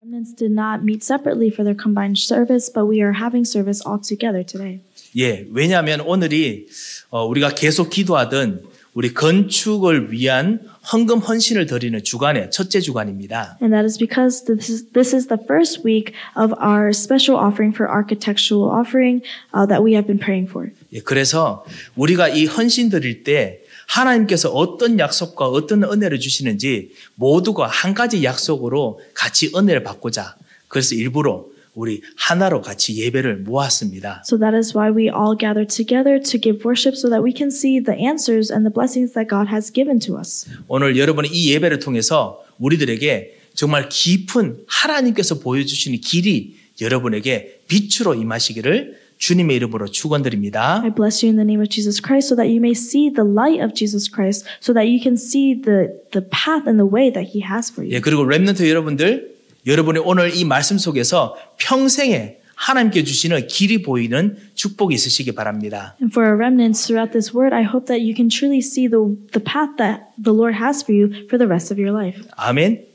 Remnants did not meet separately for their combined service, but we are having service all together today. 예, 왜냐하면 오늘이 우리가 계속 기도하던 우리 건축을 위한 헌금 헌신을 드리는 주간의 첫째 주간입니다. And that is because this is the first week of our special offering for architectural offering that we have been praying for. 예, 그래서 우리가 이 헌신 드릴 때 하나님께서 어떤 약속과 어떤 은혜를 주시는지 모두가 한 가지 약속으로 같이 은혜를 받고자 그래서 일부러 우리 하나로 같이 예배를 모았습니다. So that is why we all gather together to give worship so that we can see the answers and the blessings that God has given to us. 오늘 여러분이 이 예배를 통해서 우리들에게 정말 깊은 하나님께서 보여주시는 길이 여러분에게 빛으로 임하시기를 주님의 이름으로 축원드립니다. I bless you in the name of Jesus Christ so that you may see the light of Jesus Christ so that you can see the path and the way that He has for you. 예, 그리고 렘넌트 여러분이 오늘 이 말씀 속에서 평생에 하나님께 주시는 길이 보이는 축복이 있으시기 바랍니다. And for our remnants throughout this word, I hope that you can truly see the path that the Lord has for you for the rest of your life. 아멘.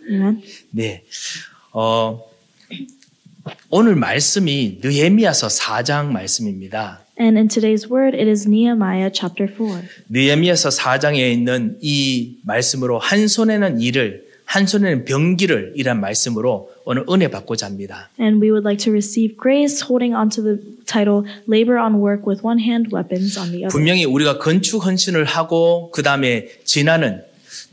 Amen. 네. 오늘 말씀이 느헤미야서 4장 말씀입니다. And in today's word, it is Nehemiah chapter 4. 느헤미야서 4장에 있는 이 말씀으로 한 손에는 일을 한 손에는 병기를 이란 말씀으로 오늘 은혜 받고자 합니다. And we would like to receive grace holding on to the title Labor on Work with one hand, weapons on the other. 분명히 우리가 건축 헌신을 하고 그 다음에 지나는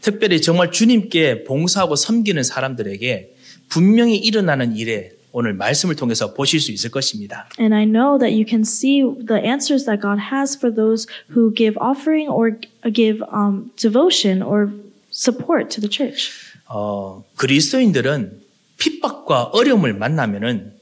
특별히 정말 주님께 봉사하고 섬기는 사람들에게 분명히 일어나는 일에 오늘 말씀을 통해서 보실 수 있을 것입니다. And I know that you can see the answers that God has for those who give offering or give devotion or support to the church. 그리스도인들은 핍박과 어려움을 만나면은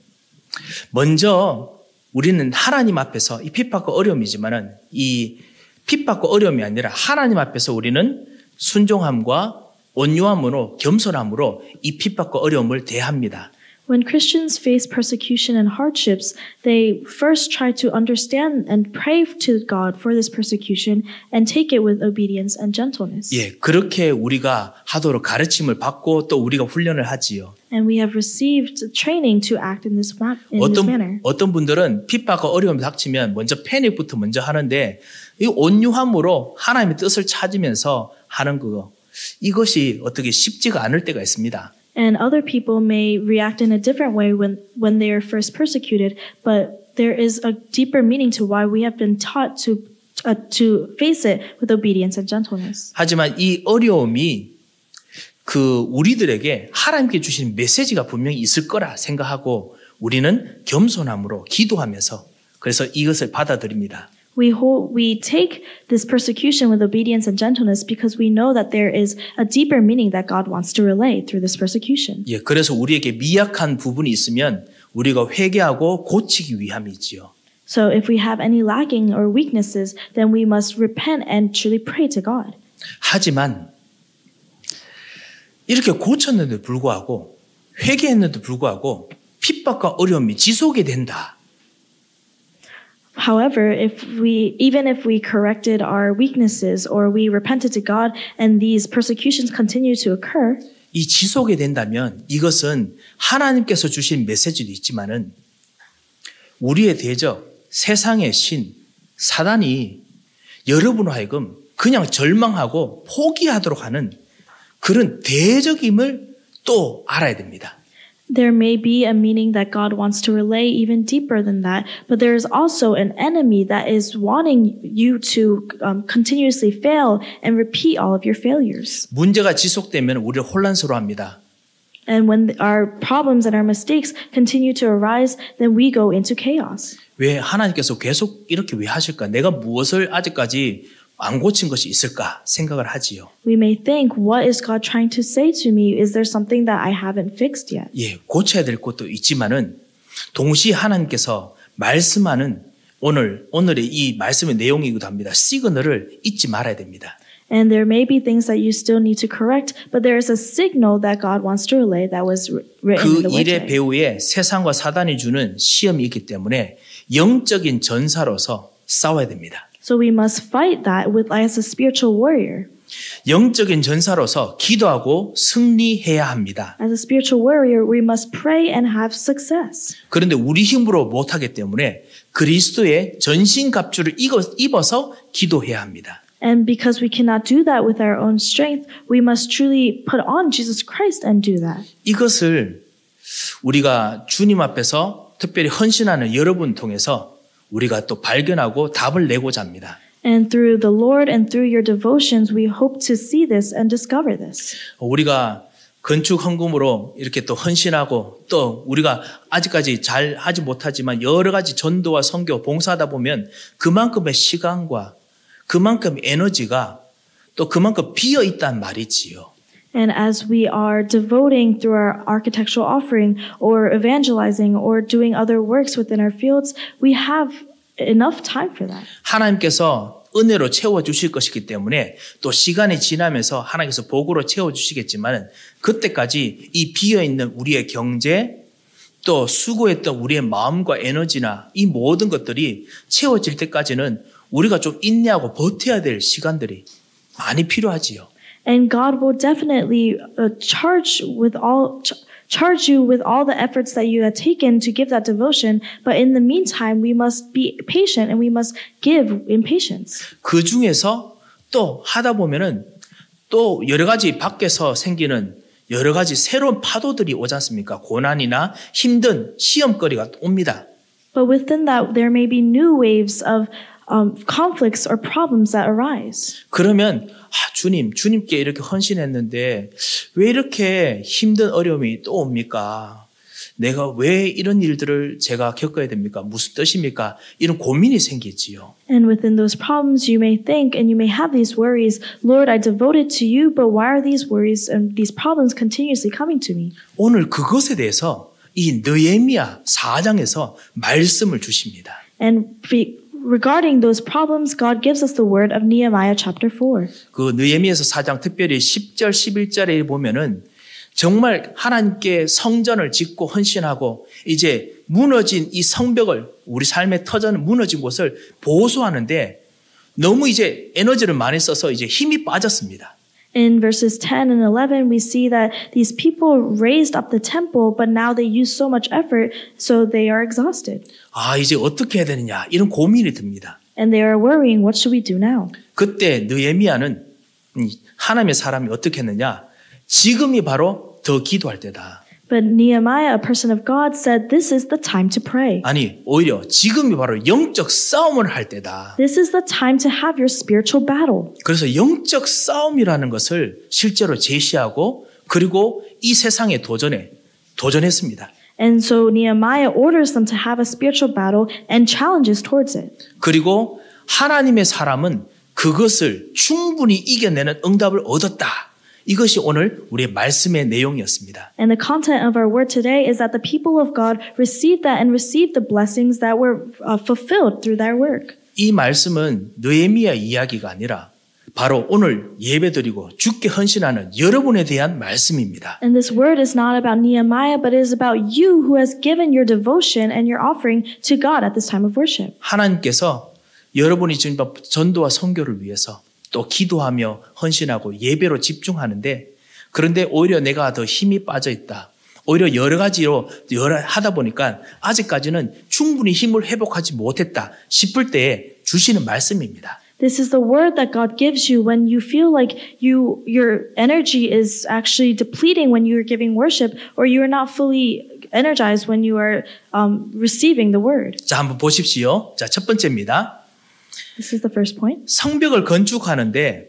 먼저 우리는 하나님 앞에서 이 핍박과 어려움이지만은 이 핍박과 어려움이 아니라 하나님 앞에서 우리는 순종함과 온유함으로 겸손함으로 이 핍박과 어려움을 대합니다. When Christians face persecution and hardships, they first try to understand and pray to God for this persecution and take it with obedience and gentleness. 예, 그렇게 우리가 하도록 가르침을 받고 또 우리가 훈련을 하지요. And we have received training to act in this manner. 어떤 분들은 핍박과 어려움이 닥치면 먼저 패닉부터 먼저 하는데 이 온유함으로 하나님의 뜻을 찾으면서 하는 거 이것이 어떻게 쉽지가 않을 때가 있습니다. And other people may react in a different way when they are first persecuted, but there is a deeper meaning to why we have been taught to face it with obedience and gentleness. 하지만 이 어려움이 우리들에게 하나님께 주신 메시지가 분명히 있을 거라 생각하고 우리는 겸손함으로 기도하면서 그래서 이것을 받아들입니다. We take this persecution with obedience and gentleness because we know that there is a deeper meaning that God wants to relay through this persecution. 예, 그래서 우리에게 미약한 부분이 있으면 우리가 회개하고 고치기 위함이지요. So if we have any lacking or weaknesses, then we must repent and truly pray to God. 하지만 이렇게 고쳤는데도 불구하고 회개했는데도 불구하고 핍박과 어려움이 지속이 된다. However, even if we corrected our weaknesses or we repented to God and these persecutions continue to occur, 이 지속이 된다면 이것은 하나님께서 주신 메시지도 있지만은 우리의 대적, 세상의 신, 사단이 여러분으로 하여금 그냥 절망하고 포기하도록 하는 그런 대적임을 또 알아야 됩니다. There may be a meaning that God wants to relay even deeper than that, but there is also an enemy that is wanting you to continuously fail and repeat all of your failures. 문제가 지속되면 우리를 혼란스러워합니다. And when our problems and our mistakes continue to arise, then we go into chaos. 왜 하나님께서 계속 이렇게 왜 하실까? 내가 무엇을 아직까지 안 고친 것이 있을까 생각을 하지요. We may think, what is God trying to say to me? Is there something that I haven't fixed yet? 예, 고쳐야 될 것도 있지만은 동시에 하나님께서 말씀하는 오늘의 이 말씀의 내용이기도 합니다. 시그널을 잊지 말아야 됩니다. And there may be things that you still need to correct, but there is a signal that God wants to relay that was written in the 그 word 일의 today. 배후에 세상과 사단이 주는 시험이 있기 때문에 영적인 전사로서 싸워야 됩니다. So we must fight that as a spiritual warrior. 영적인 전사로서 기도하고 승리해야 합니다. As a spiritual warrior, we must pray and have success. 그런데 우리 힘으로 못하기 때문에 그리스도의 전신갑주를 입어서 기도해야 합니다. And because we cannot do that with our own strength, we must truly put on Jesus Christ and do that. 이것을 우리가 주님 앞에서 특별히 헌신하는 여러분 통해서 우리가 또 발견하고 답을 내고자 합니다. And through the Lord and through your devotions, we hope to see this and discover this. 우리가 건축 헌금으로 이렇게 또 헌신하고 또 우리가 아직까지 잘 하지 못하지만 여러 가지 전도와 선교 봉사하다 보면 그만큼의 시간과 그만큼의 에너지가 또 그만큼 비어 있단 말이지요. And as we are devoting through our architectural offering or evangelizing or doing other works within our fields, we have enough time for that. 하나님께서 은혜로 채워주실 것이기 때문에 또 시간이 지나면서 하나님께서 복으로 채워주시겠지만 그때까지 이 비어있는 우리의 경제 또 수고했던 우리의 마음과 에너지나 이 모든 것들이 채워질 때까지는 우리가 좀 인내하고 버텨야 될 시간들이 많이 필요하지요. And God will definitely charge you with all the efforts that you have taken to give that devotion. But in the meantime, we must be patient and we must give in patience. 그 중에서 또 하다 보면은 또 여러 가지 밖에서 생기는 여러 가지 새로운 파도들이 오지 않습니까? 고난이나 힘든 시험거리가 옵니다. But within that, there may be new waves of conflicts or problems that arise. 그러면 주님께 이렇게 헌신했는데 왜 이렇게 힘든 어려움이 또 옵니까? 내가 왜 이런 일들을 제가 겪어야 됩니까? 무슨 뜻입니까? 이런 고민이 생기지요. And within those problems, you may think and you may have these worries, Lord, I devoted to you, but why are these worries and these problems continuously coming to me? 오늘 그것에 대해서 이 느헤미야 4장에서 말씀을 주십니다. And regarding those problems, God gives us the word of Nehemiah chapter 4. 그 느헤미야서 4장 특별히 10절 11절에 보면은 정말 하나님께 성전을 짓고 헌신하고 이제 무너진 이 성벽을 우리 삶의 터전을 무너진 곳을 보수하는데 너무 이제 에너지를 많이 써서 이제 힘이 빠졌습니다. In verses 10 and 11, we see that these people raised up the temple, but now they use so much effort, so they are exhausted. 이제 어떻게 해야 되느냐 이런 고민이 듭니다. And they are worrying, what should we do now? 그때 느헤미야는 하나님의 사람이 어떻게 했느냐? 지금이 바로 더 기도할 때다. But Nehemiah, a person of God, said, this is the time to pray. 아니, 오히려 지금이 바로 영적 싸움을 할 때다. This is the time to have your spiritual battle. 그래서 영적 싸움이라는 것을 실제로 제시하고 그리고 이 세상의 도전했습니다. And so Nehemiah orders them to have a spiritual battle and challenges towards it. 그리고 하나님의 사람은 그것을 충분히 이겨내는 응답을 얻었다. 이것이 오늘 우리의 말씀의 내용이었습니다. And the content of our word today is that the people of God received that and received the blessings that were fulfilled through their work. 이 말씀은 느헤미야 이야기가 아니라 바로 오늘 예배드리고 주께 헌신하는 여러분에 대한 말씀입니다. And this word is not about Nehemiah, but it is about you who has given your devotion and your offering to God at this time of worship. 하나님께서 여러분이 지금 전도와 선교를 위해서 또 기도하며 헌신하고 예배로 집중하는데 그런데 오히려 내가 더 힘이 빠져 있다. 오히려 여러 가지로 하다 보니까 아직까지는 충분히 힘을 회복하지 못했다 싶을 때에 주시는 말씀입니다. This is the word that God gives you when you feel like your energy is actually depleting when you're giving worship or you are not fully energized when you are receiving the word. 자, 한번 보십시오. 자, 첫 번째입니다. This is the first point. 성벽을 건축하는데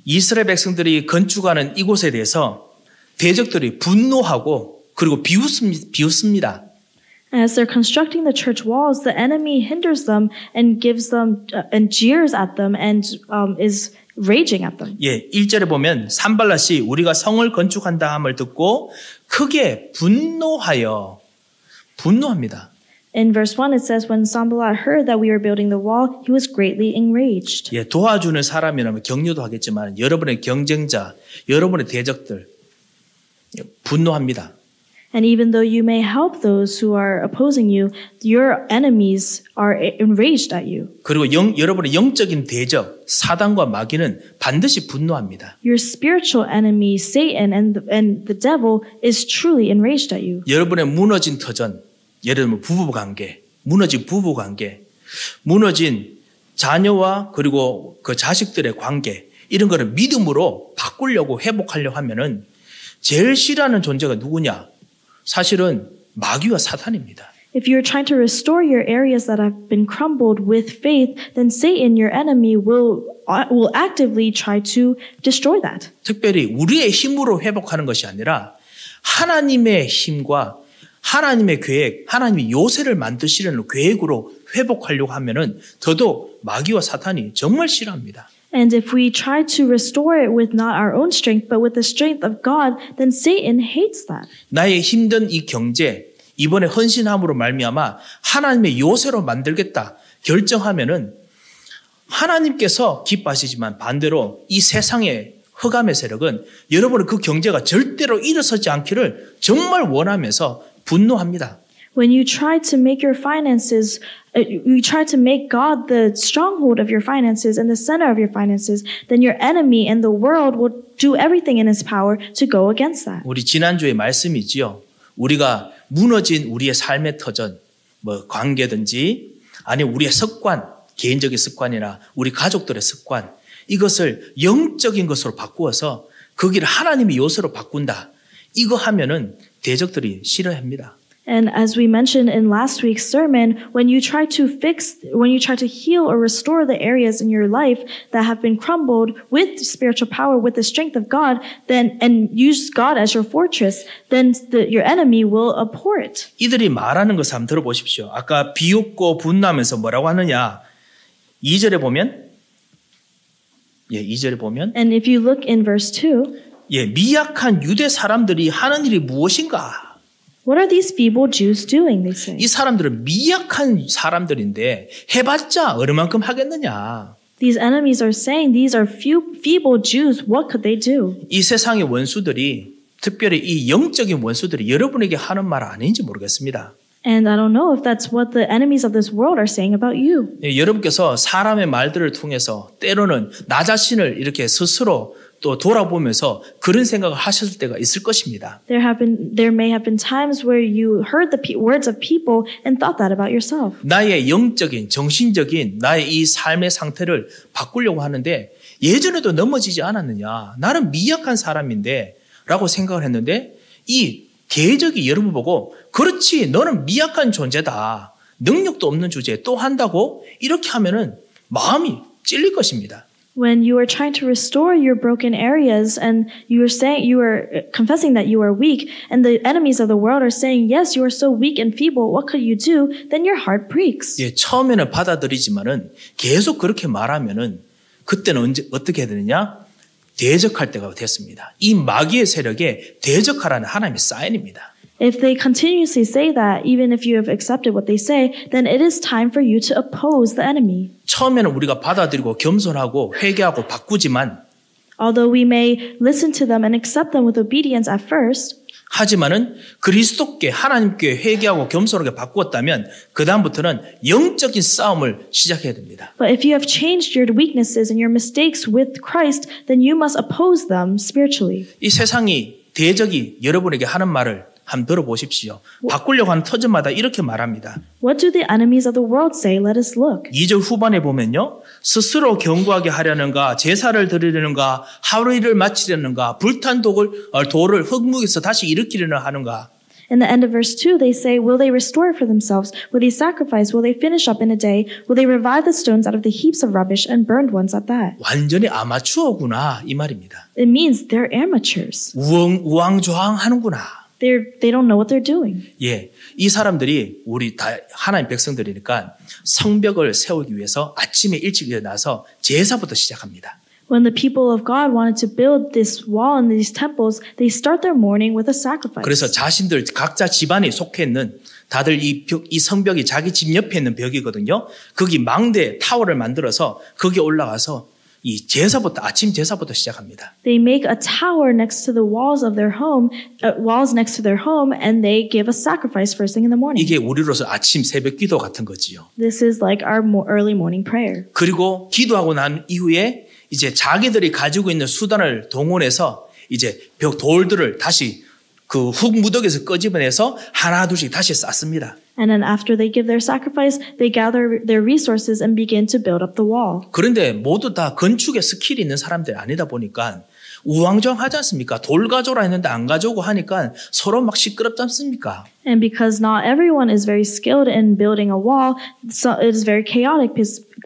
이스라엘 백성들이 건축하는 이곳에 대해서 대적들이 분노하고 그리고 비웃습니다. As they're constructing the church walls, the enemy hinders them and gives them and jeers at them and is raging at them. 예, 1절에 보면 산발랏이 우리가 성을 건축한다 함을 듣고 크게 분노합니다. In verse 1 it says when Sanballat heard that we were building the wall, he was greatly enraged. 예, 도와주는 사람이라면 격려도 하겠지만 여러분의 경쟁자, 여러분의 대적들 분노합니다. And even though you may help those who are opposing you, your enemies are enraged at you. 그리고 여러분의 영적인 대적, 사단과 마귀는 반드시 분노합니다. Your spiritual enemy, Satan and the devil, is truly enraged at you. 여러분의 무너진 터전, 예를 들면 부부관계, 무너진 부부관계, 무너진 자녀와 그리고 그 자식들의 관계, 이런 거를 믿음으로 바꾸려고 회복하려고 하면은 제일 싫어하는 존재가 누구냐? 사실은 마귀와 사탄입니다. If you're trying to restore your areas that have been crumbled with faith, then Satan, your enemy, will actively try to destroy that. 특별히 우리의 힘으로 회복하는 것이 아니라 하나님의 힘과 하나님의 계획, 하나님이 요새를 만드시려는 계획으로 회복하려고 하면은 더더욱 마귀와 사탄이 정말 싫어합니다. And if we try to restore it with not our own strength, but with the strength of God, then Satan hates that. 나의 힘든 이 경제, 이번에 헌신함으로 말미암아 하나님의 요새로 만들겠다 결정하면은 하나님께서 기뻐하시지만 반대로 이 세상의 흑암의 세력은 여러분의 그 경제가 절대로 일어서지 않기를 정말 원하면서 분노합니다. When you try to make your finances, you try to make God the stronghold of your finances and the center of your finances, then your enemy and the world will do everything in his power to go against that. 우리 지난주에 말씀이지요. 우리가 무너진 우리의 삶의 터전, 뭐 관계든지 아니면 우리의 습관, 개인적인 습관이나 우리 가족들의 습관, 이것을 영적인 것으로 바꾸어서 거기를 하나님의 요소로 바꾼다. 이거 하면은 대적들이 싫어합니다. And as we mentioned in last week's sermon, when you try to heal or restore the areas in your life that have been crumbled with spiritual power, with the strength of God, then and use God as your fortress, then your enemy will abhor it. 이들이 말하는 것을 한번 들어보십시오. 아까 비웃고 분노하면서 뭐라고 하느냐? 2절에 보면, 2절에 보면, And if you look in verse 2, 미약한 유대 사람들이 하는 일이 무엇인가? what are these feeble Jews doing, they say. 이 사람들은 미약한 사람들인데 해봤자 얼마만큼 하겠느냐. These enemies are saying these are feeble Jews. What could they do? 이 세상의 원수들이 특별히 이 영적인 원수들이 여러분에게 하는 말 아닌지 모르겠습니다. And I don't know if that's what the enemies of this world are saying about you. 여러분께서 사람의 말들을 통해서 때로는 나 자신을 이렇게 스스로 또 돌아보면서 그런 생각을 하셨을 때가 있을 것입니다. There may have been times where you heard the words of people and thought that about yourself. 나의 영적인, 정신적인 나의 이 삶의 상태를 바꾸려고 하는데 예전에도 넘어지지 않았느냐. 나는 미약한 사람인데 라고 생각을 했는데 이 대적이 여러분 보고 그렇지 너는 미약한 존재다. 능력도 없는 주제에 또 한다고 이렇게 하면은 마음이 찔릴 것입니다. When you are trying to restore your broken areas and you are confessing that you are weak and the enemies of the world are saying, yes, you are so weak and feeble, what could you do? Then your heart breaks. 처음에는 받아들이지만은 계속 그렇게 말하면은 그때는 어떻게 해야 되느냐? 대적할 때가 됐습니다. 이 마귀의 세력에 대적하라는 하나님의 사인입니다. If they continuously say that, even if you have accepted what they say, then it is time for you to oppose the enemy. 처음에는 우리가 받아들이고 겸손하고 회개하고 바꾸지만 Although we may listen to them and accept them with obedience at first, 하지만은 그리스도께 하나님께 회개하고 겸손하게 바꾸었다면 그 다음부터는 영적인 싸움을 시작해야 됩니다. but if you have changed your weaknesses and your mistakes with Christ, then you must oppose them spiritually. 이 세상이 대적이 여러분에게 하는 말을 한번 들어보십시오. 바꾸려고 하는 터전마다 이렇게 말합니다. What do the enemies of the world say? Let us look. 2절 후반에 보면요. 스스로 견고하게 하려는가, 제사를 드리려는가, 하루 일을 마치려는가, 불탄 돌을 흙묵에서 다시 일으키려는 하는가. In the end of verse 2, they say, will they restore for themselves? Will they sacrifice? Will they finish up in a day? Will they revive the stones out of the heaps of rubbish and burned ones at that? 완전히 아마추어구나 이 말입니다. It means they're amateurs. 우왕좌왕하는구나. They don't know what they're doing. 이 사람들이 우리 다 하나님 백성들이니까 성벽을 세우기 위해서 아침에 일찍 일어나서 제사부터 시작합니다. When the people of God wanted to build this wall and these temples, they start their morning with a sacrifice. 그래서 자신들 각자 집안에 속해 있는 다들 이 성벽이 자기 집 옆에 있는 벽이거든요. 거기 망대 타워를 만들어서 거기 올라가서 이 제사부터 아침 제사부터 시작합니다. They make a tower next to the walls of their home, walls next to their home, and they give a sacrifice first thing in the morning. 이게 우리로서 아침 새벽 기도 같은 거지요. This is like our early morning prayer. 그리고 기도하고 난 이후에 이제 자기들이 가지고 있는 수단을 동원해서 이제 돌들을 다시 그 흙 무더기에서 끄집어내서 하나 둘씩 다시 쌓습니다. And then after they give their sacrifice, they gather their resources and begin to build up the wall. 그런데 모두 다 건축에 스킬이 있는 사람들이 아니다 보니까 우왕좌왕하지 않습니까? 돌 가져오라 했는데 안 가져오고 하니까 서로 막 시끄럽지 않습니까? And because not everyone is very skilled in building a wall, so it is very chaotic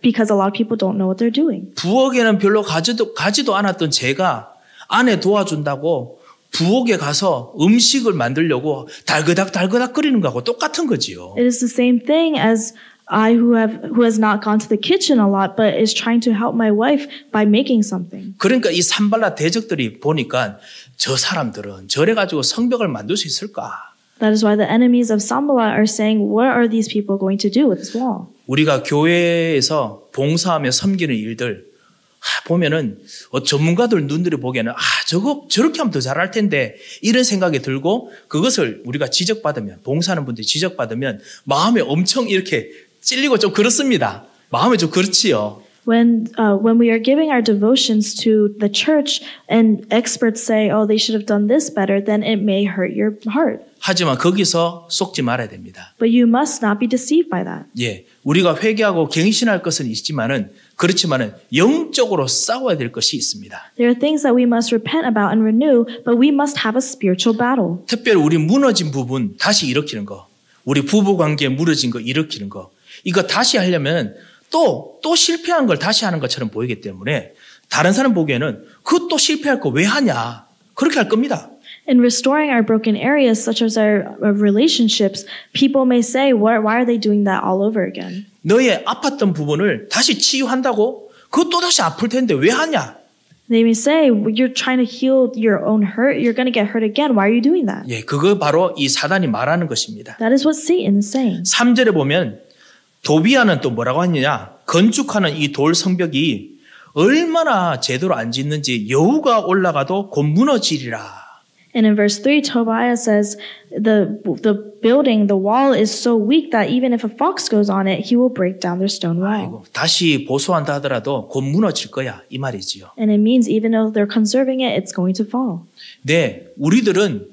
because a lot of people don't know what they're doing. 부엌에는 별로 가지도 않았던 제가 아내 도와준다고 부엌에 가서 음식을 만들려고 달그닥 끓이는 거하고 똑같은 거지요. It is the same thing as I who has not gone to the kitchen a lot but is trying to help my wife by making something. 그러니까 이 산발라 대적들이 보니까 저 사람들은 저래 가지고 성벽을 만들 수 있을까? That is why the enemies of Sanballat are saying, what are these people going to do with this wall? 우리가 교회에서 봉사하며 섬기는 일들 보면은 전문가들 눈들이 보기에는 저렇게 하면 더 잘할 텐데 이런 생각이 들고 그것을 우리가 지적받으면 봉사하는 분들이 지적받으면 마음에 엄청 이렇게 찔리고 좀 그렇습니다. 마음에 좀 그렇지요. When we are giving our devotions to the church and experts say, oh, they should have done this better, then it may hurt your heart. 하지만 거기서 속지 말아야 됩니다. But you must not be deceived by that. 예, 우리가 회개하고 갱신할 것은 있지만은 그렇지만은 영적으로 싸워야 될 것이 있습니다. There are things that we must repent about and renew, but we must have a spiritual battle. 특별히 우리 무너진 부분 다시 일으키는 거, 우리 부부 관계 무너진 거 일으키는 거, 이거 다시 하려면 또 실패한 걸 다시 하는 것처럼 보이기 때문에 다른 사람 보기에는 그 또 실패할 거 왜 하냐 그렇게 할 겁니다. In restoring our broken areas, such as our relationships, people may say, why are they doing that all over again? 너의 아팠던 부분을 다시 치유한다고? 그거 또 다시 아플 텐데 왜 하냐? They may say, you're trying to heal your own hurt. You're going to get hurt again. Why are you doing that? 예, 그거 바로 이 사단이 말하는 것입니다. That is what Satan is saying. 3절에 보면 도비아는 또 뭐라고 하느냐? 건축하는 이 돌 성벽이 얼마나 제대로 안 짓는지 여우가 올라가도 곧 무너지리라. And in verse 3, Tobiah says, the building, the wall is so weak that even if a fox goes on it, he will break down their stone wall. 아이고, 다시 보수한다 하더라도 곧 무너질 거야 이 말이지요. And it means even though they're conserving it, it's going to fall. 네, 우리들은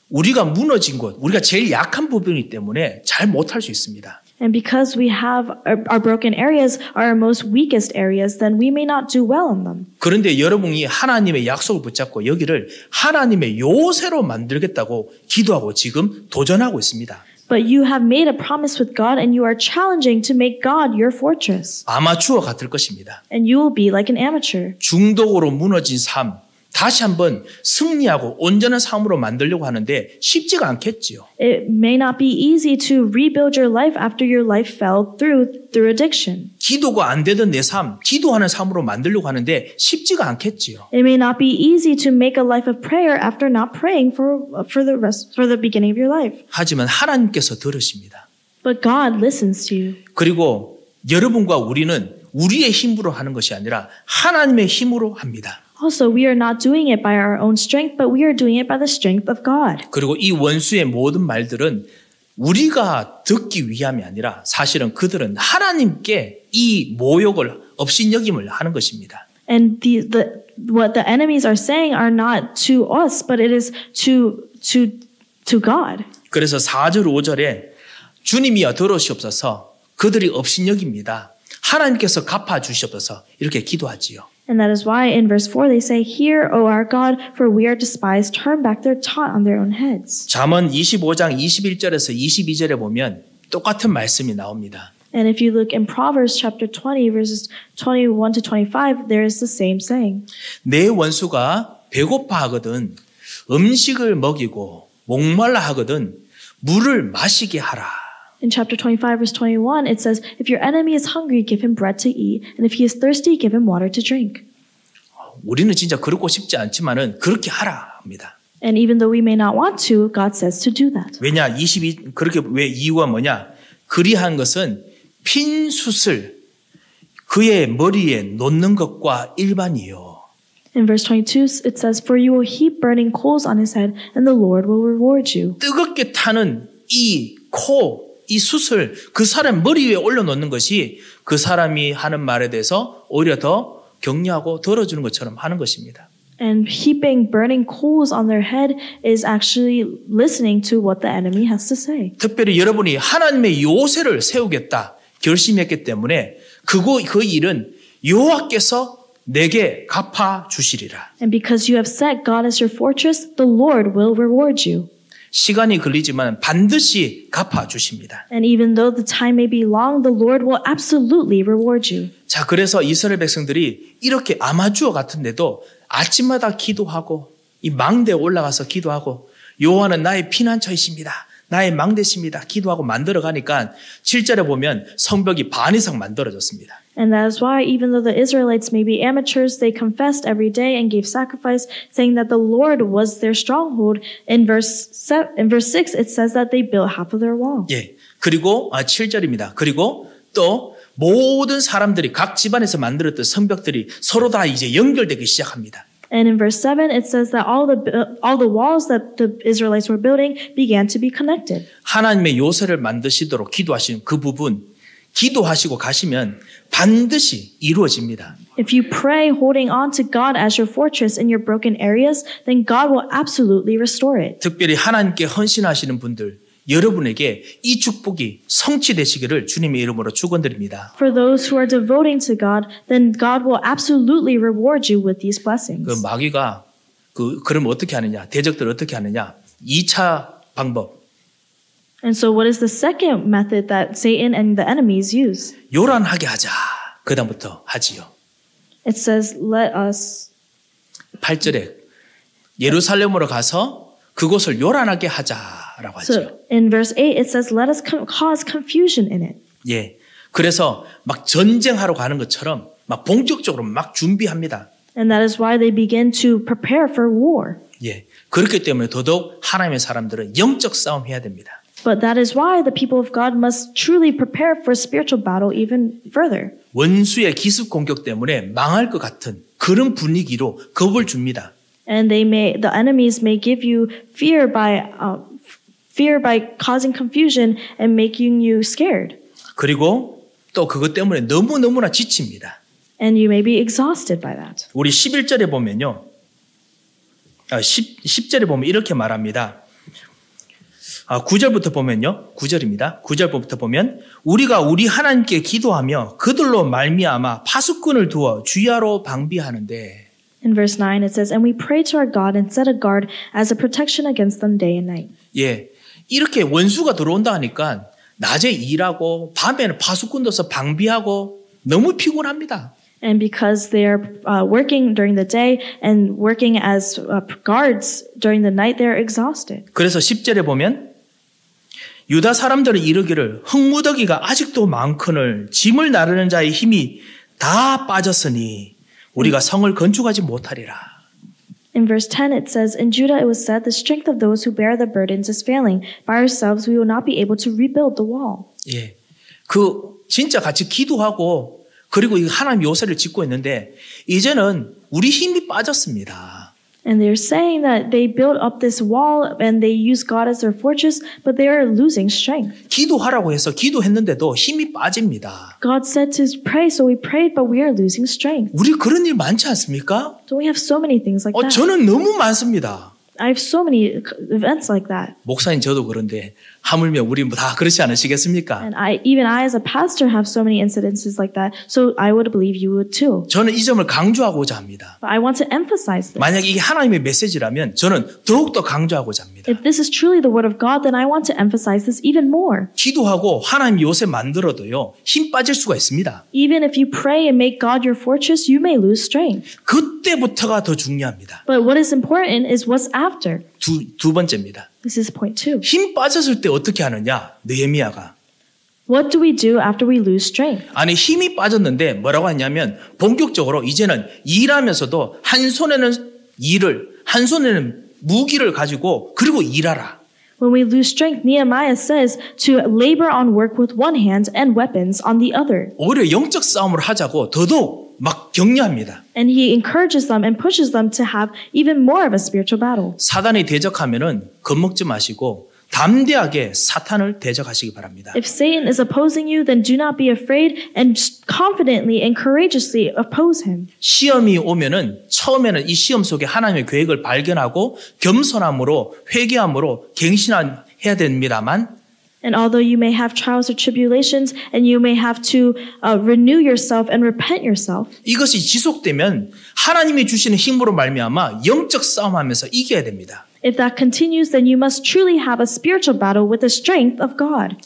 우리가 무너진 곳, 우리가 제일 약한 부분이기 때문에 잘 못할 수 있습니다. And because we have our broken areas are our most weakest areas, then we may not do well in them. 그런데 여러분이 하나님의 약속을 붙잡고 여기를 하나님의 요새로 만들겠다고 기도하고 지금 도전하고 있습니다. But you have made a promise with God and you are challenging to make God your fortress. 아마추어 같을 것입니다. And you will be like an amateur. 중독으로 무너진 삶, 다시 한번 승리하고 온전한 삶으로 만들려고 하는데 쉽지가 않겠지요. It may not be easy to rebuild your life after your life fell through addiction. 기도가 안 되던 내 삶, 기도하는 삶으로 만들려고 하는데 쉽지가 않겠지요. It may not be easy to make a life of prayer after not praying for the beginning of your life. 하지만 하나님께서 들으십니다. But God listens to you. 그리고 여러분과 우리는 우리의 힘으로 하는 것이 아니라 하나님의 힘으로 합니다. Also, we are not doing it by our own strength, but we are doing it by the strength of God. 그리고 이 원수의 모든 말들은 우리가 듣기 위함이 아니라 사실은 그들은 하나님께 이 모욕을 업신여김을 하는 것입니다. And what the enemies are saying are not to us, but it is to God. 그래서 4절 5절에 주님이여 들으시옵소서 그들이 업신여깁니다. 하나님께서 갚아주시옵소서 이렇게 기도하지요. And that is why in verse 4 they say, Hear, O our God, for we are despised. Turn back their taunt on their own heads. 잠언 25장 21절에서 22절에 보면 똑같은 말씀이 나옵니다. And if you look in Proverbs chapter 20, verses 21 to 25, there is the same saying. 내 원수가 배고파 하거든 음식을 먹이고 목말라 하거든 물을 마시게 하라. In chapter 25, verse 21, it says, If your enemy is hungry, give him bread to eat, and if he is thirsty, give him water to drink. 우리는 진짜 그렇고 싶지 않지만은 그렇게 하라 합니다. And even though we may not want to, God says to do that. 왜냐? 그렇게 왜 이유가 뭐냐? 그리한 것은 핀 숯을 그의 머리에 놓는 것과 일반이요. In verse 22, it says, For you will heap burning coals on his head, and the Lord will reward you. 뜨겁게 타는 이 숯을 그 사람 머리 위에 올려놓는 것이 그 사람이 하는 말에 대해서 오히려 더 격려하고 들어주는 것처럼 하는 것입니다. And heaping burning coals on their head is actually listening to what the enemy has to say. 특별히 여러분이 하나님의 요새를 세우겠다 결심했기 때문에 그 일은 여호와께서 내게 갚아 주시리라. And because you have set God as your fortress, the Lord will reward you. 시간이 걸리지만 반드시 갚아 주십니다. And even though the time may be long, the Lord will absolutely reward you. 자, 그래서 이스라엘 백성들이 이렇게 아마주어 같은데도 아침마다 기도하고 이 망대에 올라가서 기도하고 여호와는 나의 피난처이십니다. 나의 망대십니다. 기도하고 만들어가니까 7절에 보면 성벽이 반 이상 만들어졌습니다. And that is why, even though the Israelites may be amateurs, they confessed every day and gave sacrifice, saying that the Lord was their stronghold. In verse 6, it says that they built half of their wall. 예. 그리고 7절입니다. 그리고 또 모든 사람들이 각 집안에서 만들었던 성벽들이 서로 다 이제 연결되기 시작합니다. And in verse 7, it says that all the walls that the Israelites were building began to be connected. 하나님의 요새를 만드시도록 기도하시는 그 부분, 기도하시고 가시면 반드시 이루어집니다. If you pray holding on to God as your fortress in your broken areas, then God will absolutely restore it. 특별히 하나님께 헌신하시는 분들, 여러분에게 이 축복이 성취되시기를 주님의 이름으로 축원드립니다. For those who are devoting to God, then God will absolutely reward you with these blessings. 그 마귀가 그럼 어떻게 하느냐? 대적들 어떻게 하느냐? 2차 방법. And so what is the second method that Satan and the enemies use? 요란하게 하자. 그다음부터 하지요. It says, let us. 8절에 예루살렘으로 가서 그곳을 요란하게 하자라고 하죠. So in verse 8, it says, let us cause confusion in it. 예. 그래서 막 전쟁하러 가는 것처럼 막 본격적으로 막 준비합니다. And that is why they begin to prepare for war. 예. 그렇기 때문에 더더욱 하나님의 사람들은 영적 싸움 해야 됩니다. But that is why the people of God must truly prepare for spiritual battle even further. 원수의 기습 공격 때문에 망할 것 같은 그런 분위기로 겁을 줍니다. And the enemies may give you fear by causing confusion and making you scared. 그리고 또 그것 때문에 너무너무나 지칩니다. And you may be exhausted by that. 우리 11절에 보면요. 10절에 보면 이렇게 말합니다. 9절부터 보면요. 9절입니다. 9절부터 보면 우리가 우리 하나님께 기도하며 그들로 말미암아 파수꾼을 두어 주야로 방비하는데 In verse 9 it says, And we pray to our God and set a guard as a protection against them day and night. 예, 이렇게 원수가 들어온다 하니까 낮에 일하고 밤에는 파수꾼 둬서 방비하고 너무 피곤합니다. And because they are working during the day and working as guards during the night, they are exhausted. 그래서 10절에 보면 유다 사람들은 이르기를 흙무더기가 아직도 많거늘 짐을 나르는 자의 힘이 다 빠졌으니 우리가 성을 건축하지 못하리라. In verse 10 it says, In Judah it was said, The strength of those who bear the burdens is failing. By ourselves we will not be able to rebuild the wall. 예, 진짜 같이 기도하고 그리고 이 하나님 요새를 짓고 있는데 이제는 우리 힘이 빠졌습니다. And they're saying that they built up this wall and they use God as their fortress, but they are losing strength. 기도하라고 해서 기도했는데도 힘이 빠집니다. God said to pray, so we prayed, but we are losing strength. 우리 그런 일 많지 않습니까? Don't we have so many things like that? 저는 너무 많습니다. I have so many events like that. 목사님 저도 그런데 하물며 우리 다 그렇지 않으시겠습니까? And even I as a pastor have so many incidences like that. So I would believe you would too. 저는 이 점을 강조하고자 합니다. But I want to emphasize this. 만약 이게 하나님의 메시지라면 저는 더욱더 강조하고자 합니다. If this is truly the word of God, then I want to emphasize this even more. 기도하고 하나님 요새 만들어도요 힘 빠질 수가 있습니다. Even if you pray and make God your fortress, you may lose strength. 그때부터가 더 중요합니다. But what is important is what's after. 두 번째입니다. This is point 2. 힘 빠졌을 때 어떻게 하느냐? 느헤미야가. What do we do after we lose strength? 아니 힘이 빠졌는데 뭐라고 했냐면 본격적으로 이제는 일하면서도 한 손에는 일을 한 손에는 무기를 가지고 그리고 일하라. When we lose strength, Nehemiah says to labor on work with one hand and weapons on the other. 오히려 영적 싸움을 하자고 더더욱 막 격려합니다. And he encourages them and pushes them to have even more of a spiritual battle. 사단이 대적하면은 겁먹지 마시고 담대하게 사탄을 대적하시기 바랍니다. If Satan is opposing you, then do not be afraid and confidently and courageously oppose him. 시험이 오면은 처음에는 이 시험 속에 하나님의 계획을 발견하고 겸손함으로 회개함으로 갱신해야 됩니다만 And although you may have trials or tribulations and you may have to renew yourself and repent yourself, 이것이 지속되면 하나님이 주시는 힘으로 말미암아 영적 싸움하면서 이겨야 됩니다. if that continues, then you must truly have a spiritual battle with the strength of God.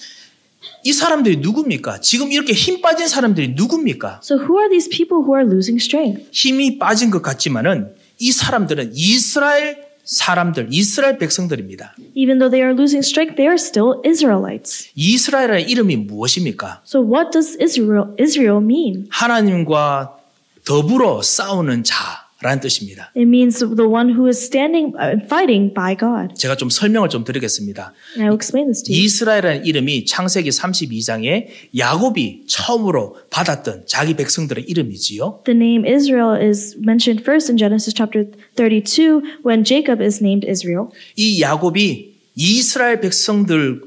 이 사람들이 누굽니까? 지금 이렇게 힘 빠진 사람들이 누굽니까? So who are these people who are losing strength? 힘이 빠진 것 같지만은 이 사람들은 이스라엘 사람들, 이스라엘 백성들입니다. Even though they are losing strength, they are still Israelites. 이스라엘의 이름이 무엇입니까? So what does Israel mean? 하나님과 더불어 싸우는 자라는 뜻입니다. It means the one who is standing and fighting by God. 제가 좀 설명을 좀 드리겠습니다. And I will explain this to you. 이스라엘이라는 이름이 창세기 32장에 야곱이 처음으로 받았던 자기 백성들의 이름이지요. The name Israel is mentioned first in Genesis chapter 32 when Jacob is named Israel. 이 야곱이 이스라엘 백성들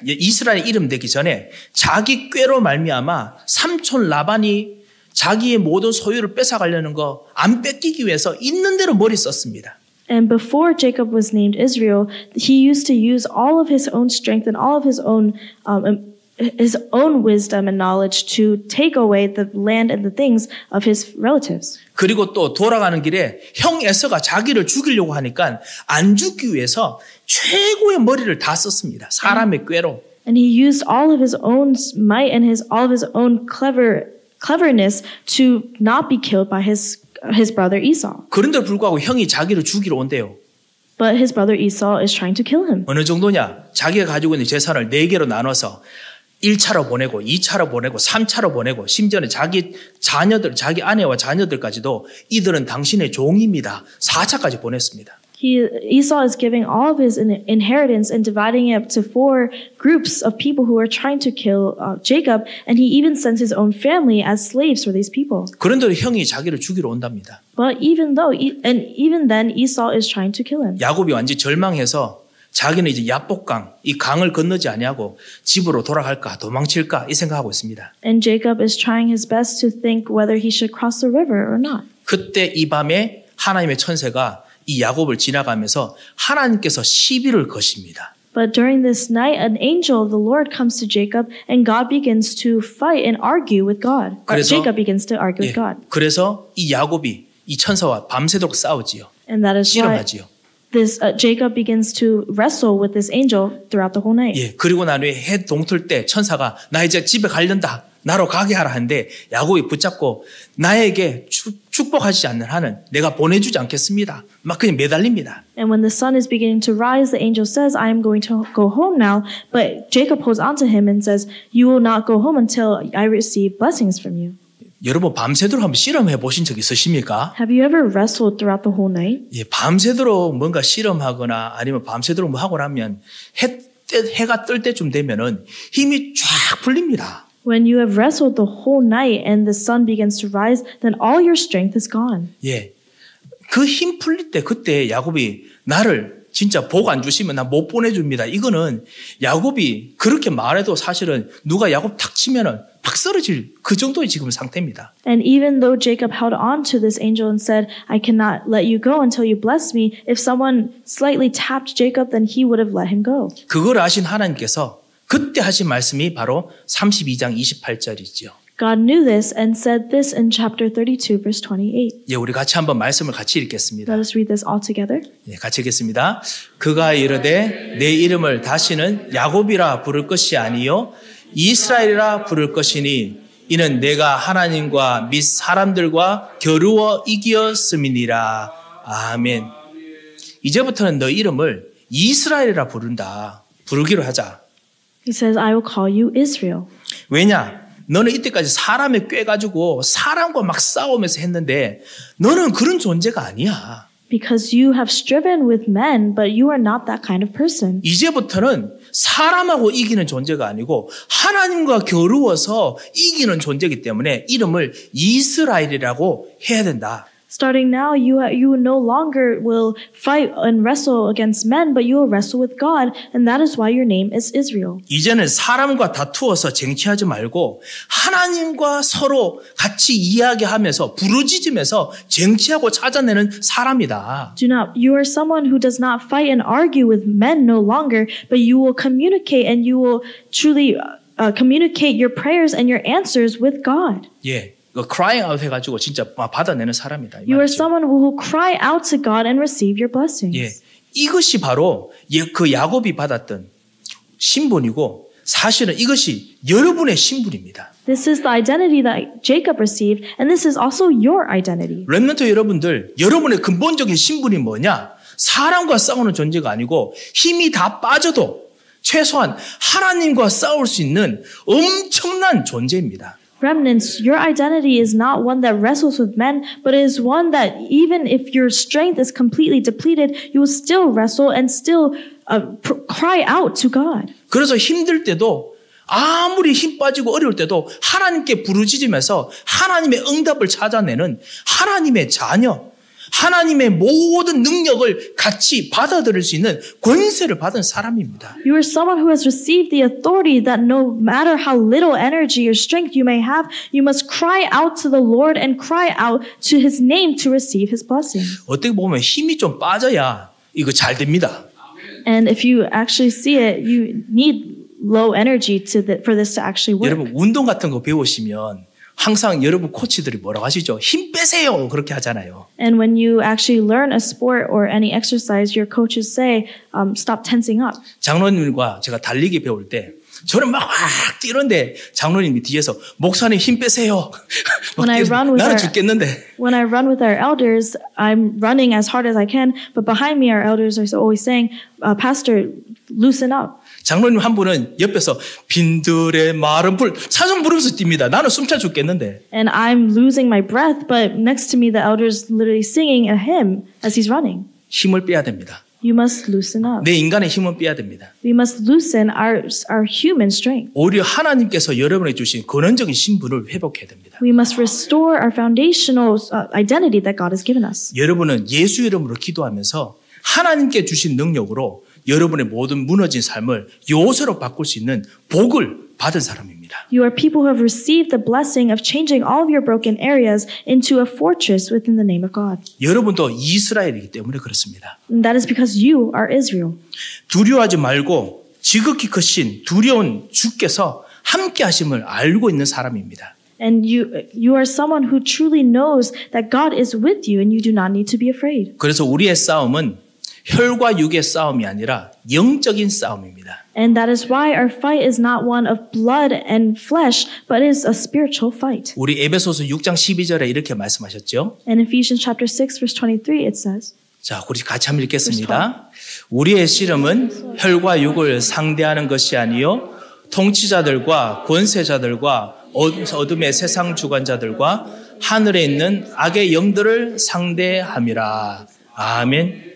이스라엘 이름 되기 전에 자기 꾀로 말미암아 삼촌 라반이 자기의 모든 소유를 뺏어가려는 거 안 뺏기기 위해서 있는 대로 머리 썼습니다. And before Jacob was named Israel, he used to use all of his own strength and all of his own wisdom and knowledge to take away the land and the things of his relatives. 그리고 또 돌아가는 길에 형 에서가 자기를 죽이려고 하니까 안 죽기 위해서 최고의 머리를 다 썼습니다. 사람의 꾀로. And he used all of his own might and all of his own cleverness to not be killed by his brother Esau. 그런데도 불구하고 형이 자기를 죽이러 온대요. But his brother Esau is trying to kill him. 어느 정도냐? 자기가 가지고 있는 재산을 4개로 나눠서 1차로 보내고 2차로 보내고 3차로 보내고 심지어는 자기 자녀들, 자기 아내와 자녀들까지도 이들은 당신의 종입니다. 4차까지 보냈습니다. Esau is giving all of his inheritance and dividing it up to 4 groups of people who are trying to kill Jacob, and he even sends his own family as slaves for these people. 그런데도 형이 자기를 죽이러 온답니다. But even then, Esau is trying to kill him. 야곱이 완전히 절망해서 자기는 이제 야복강, 이 강을 건너지 아니하고 집으로 돌아갈까, 도망칠까 이 생각하고 있습니다. And Jacob is trying his best to think whether he should cross the river or not. 그때 이 밤에 하나님의 천사가 이 야곱을 지나가면서 하나님께서 시비를 거십니다. But during this night, an angel of the Lord comes to Jacob, and God begins to fight and argue with God. Jacob begins to argue with God. 그래서 이 야곱이 이 천사와 밤새도록 싸우지요. And that is why 씨름하지요. Jacob begins to wrestle with this angel throughout the whole night. 예, 그리고 난 후에 해 동틀 때 천사가 나 이제 집에 가려다. 나로 가게 하라 하는데 야곱이 붙잡고 나에게 축복하지 않는 한은 내가 보내주지 않겠습니다. 막 그냥 매달립니다. And when the sun is beginning to rise, the angel says, I am going to go home now. But Jacob holds on to him and says, you will not go home until I receive blessings from you. 여러분 밤새도록 한번 실험해 보신 적 있으십니까? Have you ever wrestled throughout the whole night? 예, 밤새도록 뭔가 실험하거나 아니면 밤새도록 뭐 하고 나면 해가 뜰 때쯤 되면은 힘이 쫙 풀립니다. When you have wrestled the whole night and the sun begins to rise, then all your strength is gone. 예, 그 힘 풀릴 때 그때 야곱이 나를 진짜 복 안 주시면 나 못 보내줍니다. 이거는 야곱이 그렇게 말해도 사실은 누가 야곱 탁 치면은 팍 쓰러질 그 정도의 지금 상태입니다. And even though Jacob held on to this angel and said, I cannot let you go until you bless me, if someone slightly tapped Jacob, then he would have let him go. 그걸 아신 하나님께서 그때 하신 말씀이 바로 32장 28절이지요. God knew this and said this in chapter 32, verse 28. 예, 우리 같이 한번 말씀을 같이 읽겠습니다. Let us read this all together. 예, 같이 읽겠습니다. 그가 이르되 내 이름을 다시는 야곱이라 부를 것이 아니요 이스라엘이라 부를 것이니 이는 내가 하나님과 및 사람들과 겨루어 이기었음이니라. 아멘. 이제부터는 너 이름을 이스라엘이라 부르기로 하자. He says, I will call you Israel. 왜냐? 너는 이때까지 사람의 꾀 가지고 사람과 막 싸우면서 했는데 너는 그런 존재가 아니야. Because you have striven with men, but you are not that kind of person. 이제부터는 사람하고 이기는 존재가 아니고 하나님과 겨루어서 이기는 존재이기 때문에 이름을 이스라엘이라고 해야 된다. Starting now, you no longer will fight and wrestle against men, but you will wrestle with God, and that is why your name is Israel. 이제는 사람과 다투어서 쟁취하지 말고 하나님과 서로 같이 이야기하면서 부르짖으면서 쟁취하고 찾아내는 사람이다. You are someone who does not fight and argue with men no longer, but you will communicate and you will truly communicate your prayers and your answers with God. 예. crying out 해가지고 진짜 받아내는 사람이다. You are someone who will cry out to God and receive your blessings. 예, 이것이 바로 그 야곱이 받았던 신분이고 사실은 이것이 여러분의 신분입니다. This is the identity that Jacob received, and this is also your identity. 렘넌트 여러분들, 여러분의 근본적인 신분이 뭐냐? 사람과 싸우는 존재가 아니고 힘이 다 빠져도 최소한 하나님과 싸울 수 있는 엄청난 존재입니다. Remnants, your identity is not one that wrestles with men, but is one that even if your strength is completely depleted, you will still wrestle and still cry out to God. 그래서 힘들 때도 아무리 힘 빠지고 어려울 때도 하나님께 부르짖으면서 하나님의 응답을 찾아내는 하나님의 자녀, 하나님의 모든 능력을 같이 받아들일 수 있는 권세를 받은 사람입니다. You are someone who has received the authority that no matter how little energy or strength you may have, you must cry out to the Lord and cry out to His name to receive His blessings. 어떻게 보면 힘이 좀 빠져야 이거 잘 됩니다. And if you actually see it, you need low energy for this to actually work. 여러분 운동 같은 거 배우시면 항상 여러분 코치들이 뭐라고 하시죠? 힘 빼세요. 그렇게 하잖아요. And when you actually learn a sport or any exercise, your coaches say, stop tensing up. 장로님과 제가 달리기 배울 때 저는 막 뛰는데 장로님이 뒤에서 목사님 힘 빼세요. 나는 죽겠는데. When I run with our elders, I'm running as hard as I can, but behind me our elders are always saying, Pastor, loosen up. 장로님 한 분은 옆에서 빈들의 마른 불 찬송 부르면서 뜁니다. 나는 숨차 죽겠는데. And I'm losing my breath, but next to me the elder's literally singing a hymn as he's running. 힘을 빼야 됩니다. You must loosen up. 내 인간의 힘은 빼야 됩니다. We must loosen our human strength. 오히려 하나님께서 여러분에게 주신 근원적인 신분을 회복해야 됩니다. We must restore our foundational identity that God has given us. 여러분은 예수 이름으로 기도하면서 하나님께 주신 능력으로 여러분의 모든 무너진 삶을 요새로 바꿀 수 있는 복을 받은 사람입니다. You are people who have received the blessing of changing all of your broken areas into a fortress within the name of God. 여러분도 이스라엘이기 때문에 그렇습니다. And that is because you are Israel. 두려워하지 말고 지극히 크신 두려운 주께서 함께 하심을 알고 있는 사람입니다. And you are someone who truly knows that God is with you and you do not need to be afraid. 그래서 우리의 싸움은 혈과 육의 싸움이 아니라 영적인 싸움입니다. And that is why our fight is not one of blood and flesh, but is a spiritual fight. 우리 에베소서 6장 12절에 이렇게 말씀하셨죠. In Ephesians chapter 6 verse 23 it says. 자, 우리 같이 한번 읽겠습니다. 우리의 씨름은 혈과 육을 상대하는 것이 아니요 통치자들과 권세자들과 어둠의 세상 주관자들과 하늘에 있는 악의 영들을 상대함이라. 아멘.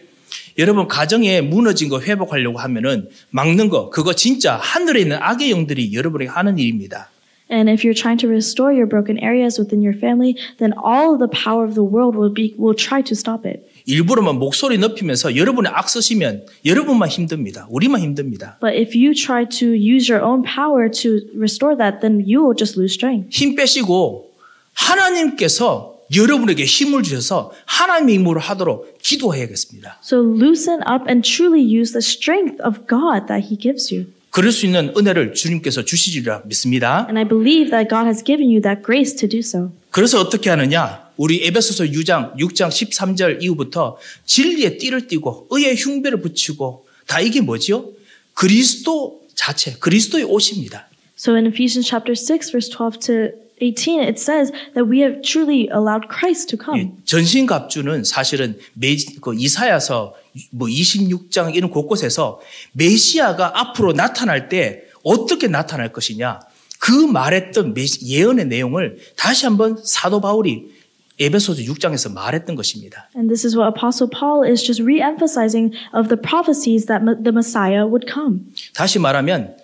여러분 가정에 무너진 거 회복하려고 하면은 막는 거 그거 진짜 하늘에 있는 악의 영들이 여러분에게 하는 일입니다. And if you're trying to restore your broken areas within your family, then all of the power of the world will try to stop it. 일부러만 목소리 높이면서 여러분의 악 쓰시면 여러분만 힘듭니다. 우리만 힘듭니다. But if you try to use your own power to restore that, then you will just lose strength. 힘 빼시고 하나님께서 여러분에게 힘을 주셔서 하나님의 임무를 하도록 기도해야겠습니다. So loosen up and truly use the strength of God that He gives you. 그럴 수 있는 은혜를 주님께서 주시리라 믿습니다. And I believe that God has given you that grace to do so. 그래서 어떻게 하느냐? 우리 에베소서 6장 13절 이후부터 진리의 띠를 띠고 의의 흉배를 붙이고 다 이게 뭐지요? 그리스도 자체, 그리스도의 옷입니다. So in Ephesians chapter 6 verse 12 to 18 it says that we have truly allowed Christ to come. 전신갑주는 사실은 이사야서 26장 이런 곳곳에서 메시아가 앞으로 나타날 때 어떻게 나타날 것이냐 그 말했던 예언의 내용을 다시 한번 사도 바울이 에베소서 6장에서 말했던 것입니다. And this is what Apostle Paul is just re-emphasizing of the prophecies that the Messiah would come. 다시 말하면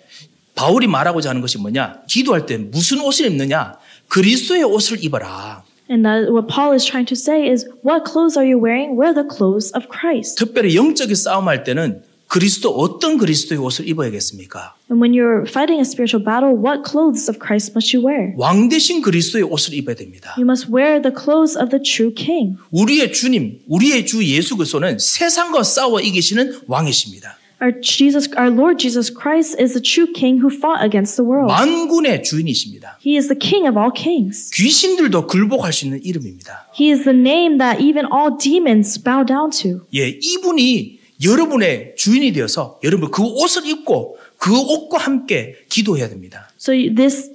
바울이 말하고자 하는 것이 뭐냐? 기도할 때 무슨 옷을 입느냐? 그리스도의 옷을 입어라. And that what Paul is trying to say is, what clothes are you wearing? Wear the clothes of Christ. 특별히 영적인 싸움할 때는 그리스도 어떤 그리스도의 옷을 입어야겠습니까? And when you're fighting a spiritual battle, what clothes of Christ must you wear? 왕 대신 그리스도의 옷을 입어야 됩니다. You must wear the clothes of the true king. 우리의 주님, 우리의 주 예수 그리스도는 세상과 싸워 이기시는 왕이십니다. Our Lord Jesus Christ is the true king who fought against the world. 만군의 주인이십니다. He is the king of all kings. 귀신들도 굴복할 수 있는 이름입니다. He is the name that even all demons bow down to. 예, 이분이 여러분의 주인이 되어서 여러분 그 옷을 입고 그 옷과 함께 기도해야 됩니다. So this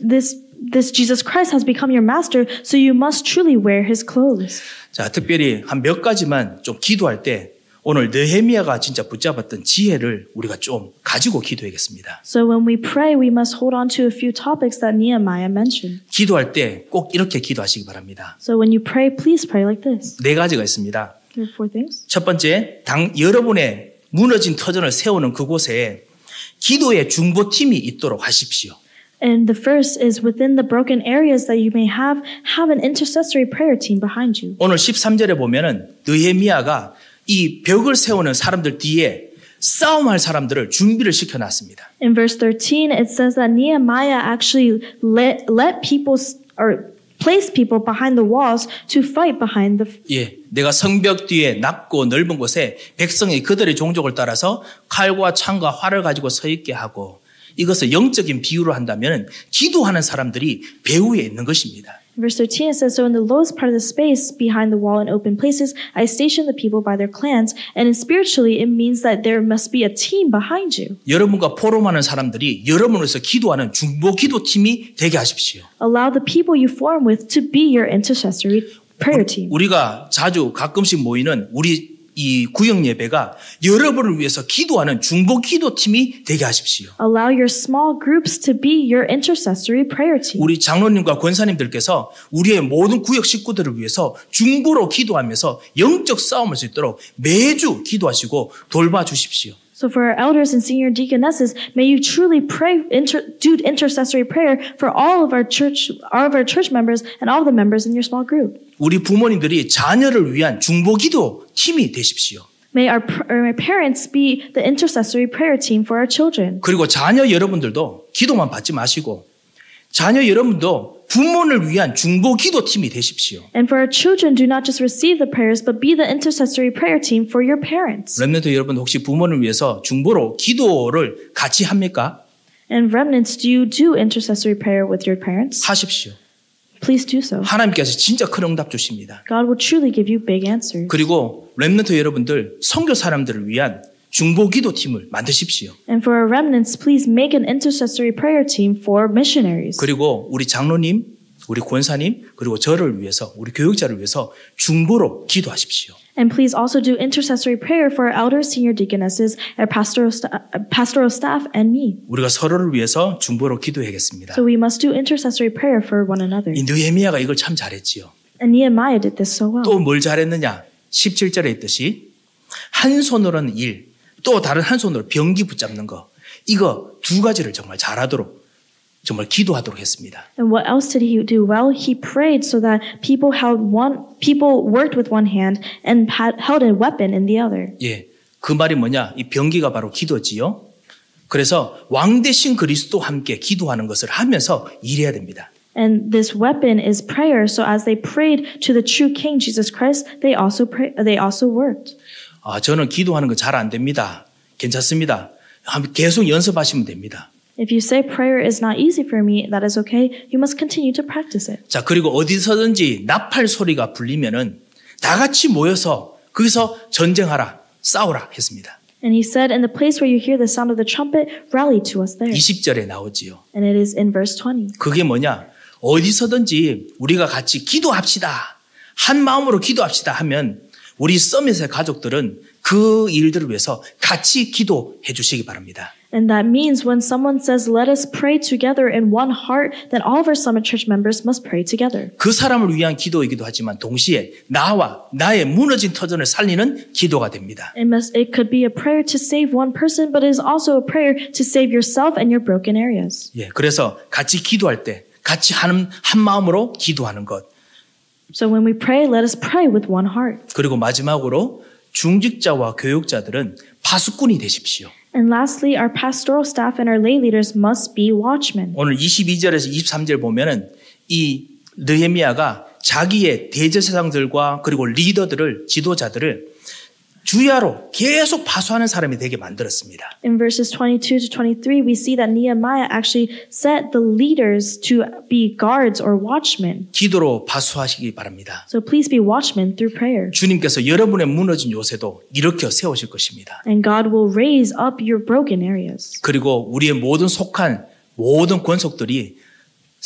Jesus Christ has become your master, so you must truly wear his clothes. 자, 특별히 한 몇 가지만 좀 기도할 때 오늘 느헤미야가 진짜 붙잡았던 지혜를 우리가 좀 가지고 기도하겠습니다. So when we pray, we must hold on to a few topics that Nehemiah mentioned. 기도할 때 꼭 이렇게 기도하시기 바랍니다. So when you pray, please pray like this. 네 가지가 있습니다. There are four things. 첫 번째, 여러분의 무너진 터전을 세우는 그곳에 기도의 중보팀이 있도록 하십시오. And the first is within the broken areas that you may have an intercessory prayer team behind you. 오늘 13절에 보면은 느헤미야가 이 벽을 세우는 사람들 뒤에 싸움할 사람들을 준비를 시켜놨습니다. In verse 13, it says that Nehemiah actually let people or placed people behind the walls to fight behind the. 예, 내가 성벽 뒤에 낮고 넓은 곳에 백성이 그들의 종족을 따라서 칼과 창과 활을 가지고 서 있게 하고 이것을 영적인 비유로 한다면 기도하는 사람들이 배후에 있는 것입니다. Verse 13 it says, so in the lowest part of the space behind the wall in open places, I stationed the people by their clans. And spiritually, it means that there must be a team behind you. 여러분과 포럼하는 사람들이 여러분으로서 기도하는 중보 기도팀이 되게 하십시오. Allow the people you form with to be your intercessory prayer team. 우리가 자주 가끔씩 모이는 우리 이 구역 예배가 여러분을 위해서 기도하는 중보 기도팀이 되게 하십시오. Allow your small groups to be your intercessory prayer team. 우리 장로님과 권사님들께서 우리의 모든 구역 식구들을 위해서 중보로 기도하면서 영적 싸움을 수 있도록 매주 기도하시고 돌봐주십시오. So for our elders and senior deaconesses, may you truly pray, do intercessory prayer for all of our church members and all of the members in your small group. 우리 부모님들이 자녀를 위한 중보기도 팀이 되십시오. May our parents be the intercessory prayer team for our children. 그리고 자녀 여러분들도 기도만 받지 마시고 자녀 여러분도 부모를 위한 중보기도 팀이 되십시오. And for our children, do not just receive the prayers, but be the intercessory prayer team for your parents. 렘넌트 여러분 혹시 부모를 위해서 중보로 기도를 같이 합니까? And remnants, do you do intercessory prayer with your parents? 하십시오. Please do so. 하나님께서 진짜 큰 응답 주십니다. God will truly give you big answers. 그리고 렘넌트 여러분들 선교 사람들을 위한 중보기도 팀을 만드십시오. And for our remnants, please make an intercessory prayer team for missionaries. 그리고 우리 장로님, 우리 권사님, 그리고 저를 위해서, 우리 교육자를 위해서 중보로 기도하십시오. And please also do intercessory prayer for our elders, senior deaconesses, our pastoral staff, and me. 우리가 서로를 위해서 중보로 기도해야겠습니다. So we must do intercessory prayer for one another. 이 느헤미야가 이걸 참 잘했지요. And Nehemiah did this so well. 또 뭘 잘했느냐? 17절에 있듯이 한 손으로는 일, 또 다른 한 손으로 병기 붙잡는 거. 이거 두 가지를 정말 잘하도록 정말 기도하도록 했습니다. And what else did he do well? He prayed so that people worked with one hand and held a weapon in the other. 예, 그 말이 뭐냐? 이 병기가 바로 기도지요. 그래서 왕 대신 그리스도와 함께 기도하는 것을 하면서 일해야 됩니다. And this weapon is prayer. So as they prayed to the true King Jesus Christ, they also worked. 아, 저는 기도하는 거 잘 안 됩니다. 괜찮습니다. 계속 연습하시면 됩니다. If you say prayer is not easy for me, that is okay. You must continue to practice it. 자, 그리고 어디서든지 나팔 소리가 불리면은 다 같이 모여서 거기서 전쟁하라, 싸우라 했습니다. And he said, in the place where you hear the sound of the trumpet, rally to us there. 20절에 나오지요. And it is in verse 20. 그게 뭐냐? 어디서든지 우리가 같이 기도합시다. 한 마음으로 기도합시다 하면 우리 서밋의 가족들은 그 일들을 위해서 같이 기도해 주시기 바랍니다. And that means when someone says, let us pray together in one heart, then all of our Summit Church members must pray together. 그 사람을 위한 기도이기도 하지만 동시에 나와 나의 무너진 터전을 살리는 기도가 됩니다. It could be a prayer to save one person, but it is also a prayer to save yourself and your broken areas. 예, 그래서 같이 기도할 때 같이 한 마음으로 기도하는 것. So when we pray, let us pray with one heart. 그리고 마지막으로 중직자와 교육자들은 파수꾼이 되십시오. And lastly, our pastoral staff and our lay leaders must be watchmen. 오늘 22절에서 23절 보면은 이 느헤미야가 자기의 대제사장들과 그리고 리더들을 지도자들을 주야로 계속 파수하는 사람이 되게 만들었습니다. In verses 22 to 23, we see that Nehemiah actually set the leaders to be guards or watchmen. 기도로 파수하시기 바랍니다. So please be watchmen through prayer. 주님께서 여러분의 무너진 요새도 일으켜 세우실 것입니다. And God will raise up your broken areas. 그리고 우리의 모든 속한 모든 권속들이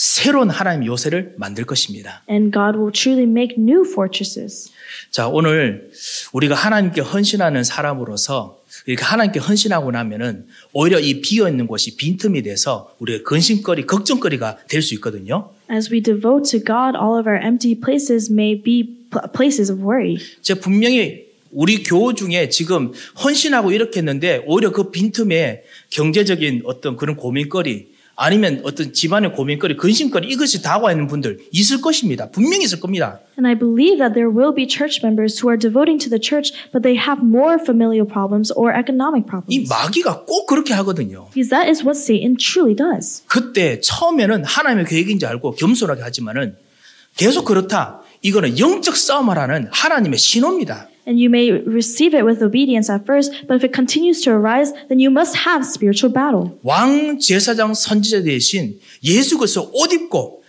새로운 하나님의 요새를 만들 것입니다. And God will truly make new fortresses. 자, 오늘 우리가 하나님께 헌신하는 사람으로서 이렇게 하나님께 헌신하고 나면은 오히려 이 비어있는 곳이 빈틈이 돼서 우리의 근심거리, 걱정거리가 될 수 있거든요. As we devote to God, all of our empty places may be places of worry. 제가 분명히 우리 교우 중에 지금 헌신하고 이렇게 했는데 오히려 그 빈틈에 경제적인 어떤 그런 고민거리 아니면 어떤 집안의 고민거리, 근심거리 이것이 다가와 있는 분들 있을 것입니다. 분명히 있을 겁니다. And I believe that there will be church members who are devoting to the church, but they have more familial problems or economic 이 problems. 마귀가 꼭 그렇게 하거든요. Because that is what Satan truly does. 그때 처음에는 하나님의 계획인지 알고 겸손하게 하지만은 계속 그렇다. 이거는 영적 싸움하라는 하나님의 신호입니다. And you may receive it with obedience at first, but if it continues to arise, then you must have spiritual battle. 왕 제사장 선지자 대신 예수 그리스도 옷 입고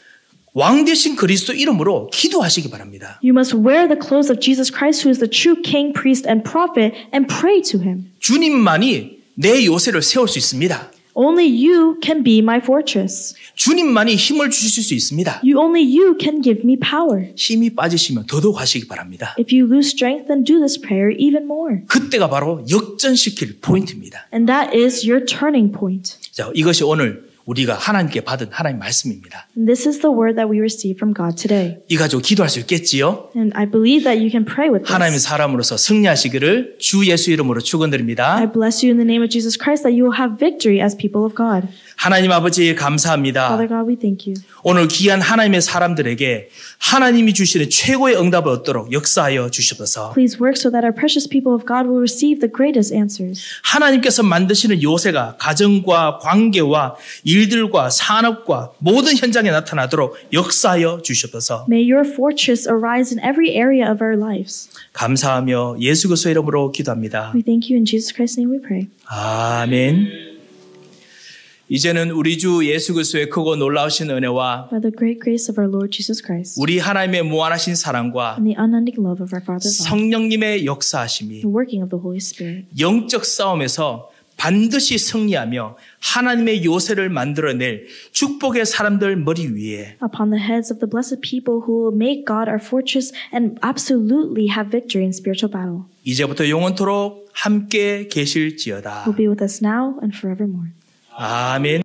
왕 대신 그리스도 이름으로 기도하시기 바랍니다. You must wear the clothes of Jesus Christ, who is the true king, priest, and prophet, and pray to him. 주님만이 내 요새를 세울 수 있습니다. Only you can be my fortress. 주님만이 힘을 주실 수 있습니다. Only you can give me power. 힘이 빠지시면 더더욱 하시기 바랍니다. If you lose strength, then do this prayer even more. 그때가 바로 역전시킬 포인트입니다. And that is your turning point. 자, 이것이 오늘 우리가 하나님께 받은 하나님 말씀입니다. And this is the word that we receive from God today. 이 가지고 기도할 수 있겠지요? And I believe that you can pray with 하나님의 this. 사람으로서 승리하시기를 주 예수 이름으로 I 축원드립니다. bless you in the name of Jesus Christ that you will have victory as people of God. 하나님 아버지 감사합니다. Father God, we thank you. 오늘 귀한 하나님의 사람들에게 하나님이 주시는 최고의 응답을 얻도록 역사하여 주시옵소서. Please work so that our precious people of God will receive the greatest answers. 하나님께서 만드시는 요새가 가정과 관계와 일들과 산업과 모든 현장에 나타나도록 역사하여 주시옵소서. May your fortress arise in every area of our lives. 감사하며 예수 그리스도 이름으로 기도합니다. We thank you in Jesus Christ's name we pray. 아멘. 이제는 우리 주 예수 그리스도의 크고 놀라우신 은혜와 By the great grace of our Lord Jesus Christ 우리 하나님의 무한하신 사랑과 and the unending love of our Father God, 성령님의 역사하심이 the working of the Holy Spirit, 영적 싸움에서 반드시 승리하며 하나님의 요새를 만들어낼 축복의 사람들 머리 위에 upon the heads of the blessed people who will make God our fortress and absolutely have victory in spiritual battle, 이제부터 영원토록 함께 계실지어다. will be with us now and forevermore. 아멘.